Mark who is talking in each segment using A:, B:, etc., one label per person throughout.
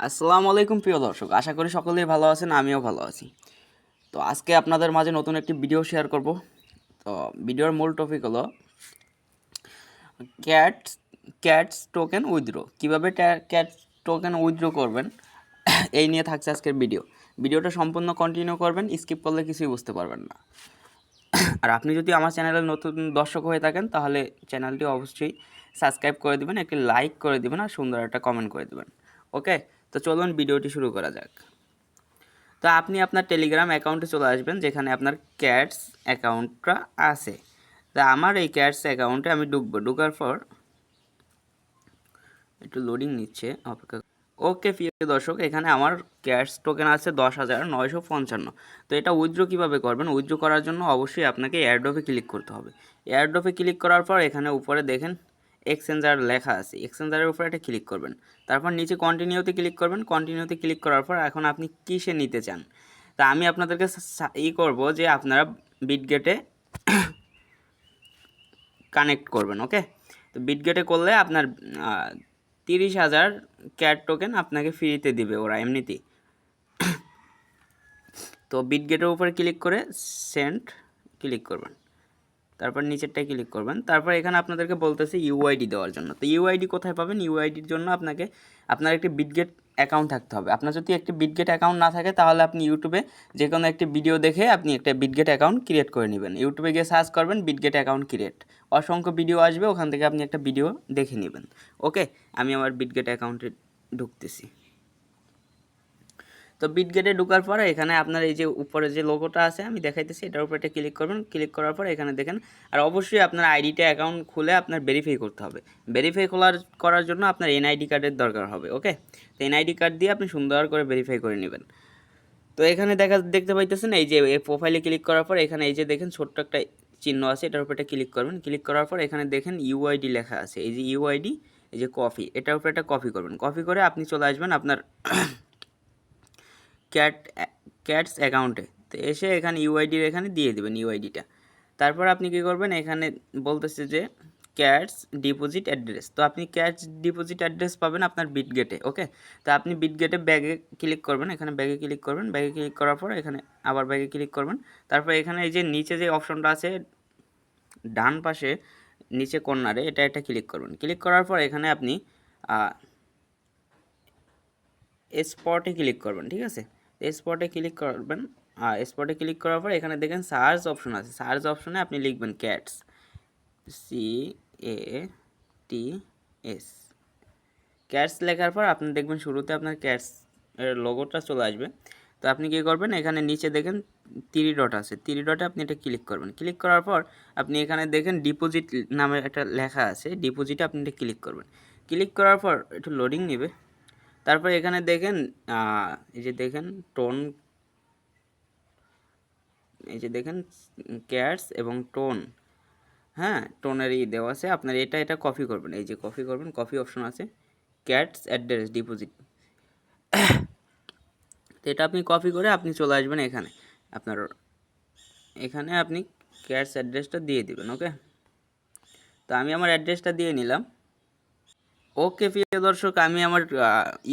A: আসসালামু আলাইকুম প্রিয় দর্শক, আশা করি সকলেই ভালো আছেন, আমিও ভালো আছি। তো আজকে আপনাদের মাঝে নতুন একটি ভিডিও শেয়ার করব। তো ভিডিওর মূল টপিক হলো ক্যাটস ক্যাটস টোকেন উইথড্র, কীভাবে ক্যাটস টোকেন উইথড্র করবেন এই নিয়ে থাকছে আজকের ভিডিওটা সম্পূর্ণ কন্টিনিউ করবেন, স্কিপ করলে কিছুই বুঝতে পারবেন না। আর আপনি যদি আমার চ্যানেলের নতুন দর্শক হয়ে থাকেন তাহলে চ্যানেলটি অবশ্যই সাবস্ক্রাইব করে দেবেন, একটি লাইক করে দেবেন আর সুন্দর একটা কমেন্ট করে দেবেন। ওকে, তো চলুন ভিডিওটি শুরু করা যাক। তো আপনি আপনার টেলিগ্রাম অ্যাকাউন্টে চলে আসবেন যেখানে আপনার ক্যাটস অ্যাকাউন্টটা আছে। তা আমার এই ক্যাটস অ্যাকাউন্টে আমি ঢুকার পর একটু লোডিং নিচ্ছে, অপেক্ষা। ওকে প্রিয় দর্শক, এখানে আমার ক্যাটস টোকেন আছে 10,955। তো এটা উইথড্র কীভাবে করবেন? উইথড্র করার জন্য অবশ্যই আপনাকে এয়ারড্রপে ক্লিক করতে হবে। এয়ারড্রপে ক্লিক করার পর এখানে উপরে দেখেন এক্সচেঞ্জার লেখা আছে, এক্সচেঞ্জারের উপরে একটা ক্লিক করবেন। তারপর নিচে কন্টিনিউতে ক্লিক করবেন। কন্টিনিউতে ক্লিক করার পর এখন আপনি কিসে নিতে চান, তা আমি আপনাদেরকে করব যে আপনারা বিটগেটে কানেক্ট করবেন। ওকে, তো বিটগেটে করলে আপনার 30,000 ক্যাট টোকেন আপনাকে ফ্রিতে দিবে ওরা এমনিতেই। তো বিটগেটের উপরে ক্লিক করে সেন্ড ক্লিক করবেন, তারপর নিচেরটায় ক্লিক করবেন। তারপর এখানে আপনাদেরকে বলতেছে ইউআইডি দেওয়ার জন্য। তো ইউআইডি কোথায় পাবেন? ইউআইডির জন্য আপনাকে আপনার একটি বিটগেট অ্যাকাউন্ট থাকতে হবে। আপনার যদি একটি বিটগেট অ্যাকাউন্ট না থাকে তাহলে আপনি ইউটিউবে যে কোনো একটি ভিডিও দেখে আপনি একটা বিটগেট অ্যাকাউন্ট ক্রিয়েট করে নেবেন। ইউটিউবে গিয়ে সার্চ করবেন বিটগেট অ্যাকাউন্ট ক্রিয়েট, অসংখ্য ভিডিও আসবে, ওখান থেকে আপনি একটা ভিডিও দেখে নেবেন। ওকে, আমি আমার বিটগেট অ্যাকাউন্টে ঢুকতেছি। তো বিটগেটে ঢোকার পরে এখানে আপনার এই যে উপরে যে লোগোটা আছে আমি দেখাইতেছি, এটার উপর একটা ক্লিক করবেন। ক্লিক করার পর এখানে দেখেন, আর অবশ্যই আপনার আইডিটা অ্যাকাউন্ট খুলে আপনার ভেরিফাই করতে হবে। ভেরিফাই করার জন্য আপনার এনআইডি কার্ডের দরকার হবে। ওকে, তো এনআইডি কার্ড দিয়ে আপনি সুন্দর করে ভেরিফাই করে নেবেন। তো এখানে দেখতে পাইতেছেন এই যে প্রোফাইলে ক্লিক করার পর এখানে এই যে দেখেন ছোট্ট একটা চিহ্ন আছে, এটার উপর একটা ক্লিক করবেন। ক্লিক করার পর এখানে দেখেন ইউআইডি লেখা আছে, এই যে ইউআইডি, এই যে কপি, এটার উপর একটা কপি করবেন। কপি করে আপনি চলে আসবেন আপনার ক্যাটস অ্যাকাউন্টে। তো এসে এখানে ইউআইডির এখানে দিয়ে দেবেন ইউআইডিটা। তারপর আপনি কী করবেন, এখানে বলতেছে যে ক্যাটস ডিপোজিট অ্যাড্রেস। তো আপনি ক্যাটস ডিপোজিট অ্যাড্রেস পাবেন আপনার বিটগেটে। ওকে, তো আপনি বিটগেটে ব্যাগে ক্লিক করবেন, এখানে ব্যাগে ক্লিক করবেন। ব্যাগে ক্লিক করার পর এখানে আবার ব্যাগে ক্লিক করবেন। তারপর এখানে এই যে নিচে যে অপশনটা আছে ডান পাশে নিচে কর্নারে, এটা ক্লিক করবেন। ক্লিক করার পর এখানে আপনি স্পটে ক্লিক করবেন। ঠিক আছে, স্পটে ক্লিক করবেন। স্পটে ক্লিক করার পর এখানে দেখেন সার্চ অপশন আছে, সার্চ অপশনে আপনি লিখবেন ক্যাটস, CATS। ক্যাটস লেখার পর আপনি দেখবেন শুরুতে আপনার ক্যাটস এর লোগোটা চলে আসবে। তো আপনি কী করবেন, এখানে নিচে দেখেন 3 ডট আছে, 3 ডটে আপনি এটা ক্লিক করবেন। ক্লিক করার পর আপনি এখানে দেখেন ডিপোজিট নামে একটা লেখা আছে, ডিপোজিটে আপনি এটা ক্লিক করবেন। ক্লিক করার পর একটু লোডিং নেবে। তারপর এখানে দেখেন এই যে দেখেন টোন, এই যে দেখেন ক্যাটস এবং টোন, হ্যাঁ টোনের দেওয়া আছে। আপনার এটা কপি করবেন, এই যে কপি করবেন, কপি অপশন আছে, ক্যাটস অ্যাড্রেস ডিপোজিট। তো এটা আপনি কপি করে আপনি চলে আসবেন এখানে, আপনার এখানে আপনি ক্যাটস অ্যাড্রেসটা দিয়ে দিবেন। ওকে, তো আমি আমার অ্যাড্রেসটা দিয়ে নিলাম। ওকে প্রিয় দর্শক, আমি আমার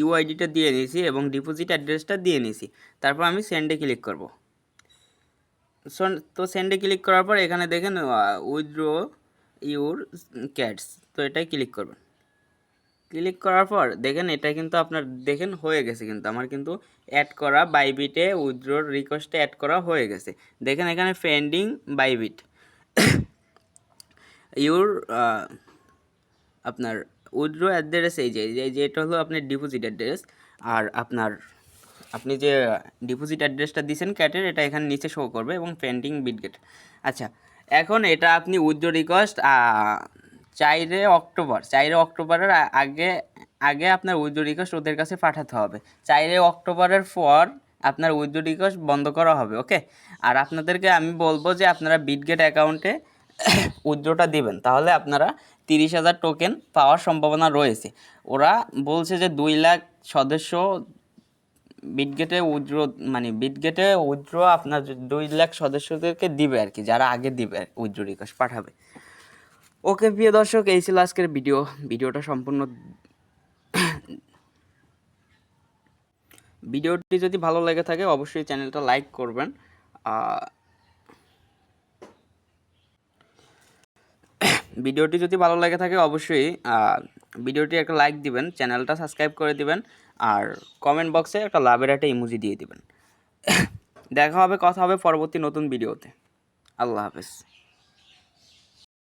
A: ইউআইডিটা দিয়ে নিয়েছি এবং ডিপোজিট অ্যাড্রেসটা দিয়ে নিয়েছি। তারপর আমি সেন্ডে ক্লিক করব। তো সেন্ডে ক্লিক করার পর এখানে দেখেন উইথড্র ইউর ক্যাটস, তো এটাই ক্লিক করবেন। ক্লিক করার পর দেখেন এটা কিন্তু আপনার দেখেন হয়ে গেছে, কিন্তু আমার কিন্তু অ্যাড করা বাইবিটে উইথড্রোর রিকোয়েস্টে অ্যাড করা হয়ে গেছে। দেখেন এখানে পেন্ডিং বাইবিট ইউর আপনার উইথড্র অ্যাড্রেস, এই যে এটা হলো আপনার ডিপোজিট অ্যাড্রেস। আর আপনি যে ডিপোজিট অ্যাড্রেসটা দিয়েছেন ক্যাটের, এটা এখানে নিচে শো করবে এবং পেন্ডিং বিটগেট। আচ্ছা, এখন এটা আপনি উইথড্র রিকোয়েস্ট 4 অক্টোবরের আগে আগে আপনার উইথড্র রিকোয়েস্ট ওদের কাছে পাঠাতে হবে। 4 অক্টোবরের পর আপনার উইথড্র রিকোয়েস্ট বন্ধ করা হবে। ওকে, আর আপনাদেরকে আমি বলবো যে আপনারা বিটগেট অ্যাকাউন্টে উইথড্রটা দিবেন, তাহলে আপনারা 30,000 টোকেন পাওয়ার সম্ভাবনা রয়েছে। ওরা বলছে যে 2 লাখ সদস্য বিটগেটে উইথড্র আপনার 2 লাখ সদস্যদেরকে দিবে আর কি, যারা আগে দিবে উইথড্র রিকোয়েস্ট পাঠাবে। ওকে প্রিয় দর্শক, এই ছিল আজকের ভিডিওটা সম্পূর্ণ ভিডিওটি যদি ভালো লেগে থাকে অবশ্যই চ্যানেলটা লাইক করবেন। ভিডিওটি যদি ভালো লেগে থাকে অবশ্যই ভিডিওটি একটা লাইক দিবেন, চ্যানেলটা সাবস্ক্রাইব করে দিবেন, আর কমেন্ট বক্সে একটা লাভের একটা ইমোজি দিয়ে দিবেন। দেখা হবে, কথা হবে পরবর্তী নতুন ভিডিওতে। আল্লাহ হাফেজ।